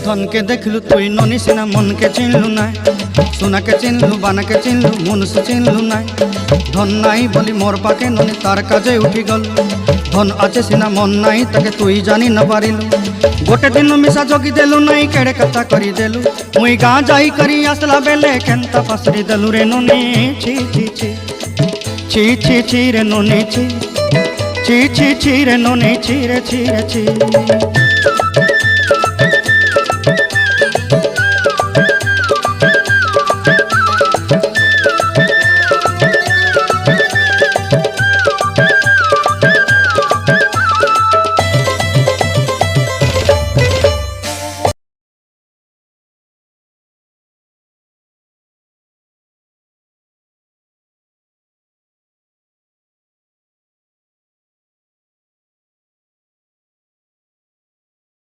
ধনকে দেখলু তুই ননি সিনা মনকে চিনলু নাই, সোনাকে চিনলু বানাকে চিনলু মনুষ্য চিনলু নাই। ধন নাই বলি মোর পাকে ননি তার কাজে উঠি গল, ধন আছে সিনা মন নাই তাকে তুই জানি না পারিলু। গোটে দিন মিশা জগি দেলু নাই কেড়ে কথা করি দেলু, মুই গাঁ যাই করি আসলা বেলে কেনতা পাসরি দেলু রে ননি। ছি ছি ছি ছি ছি ছি রে ননি ছি ছি ছি ছি রে ননি ছি রে ছি রে ছি।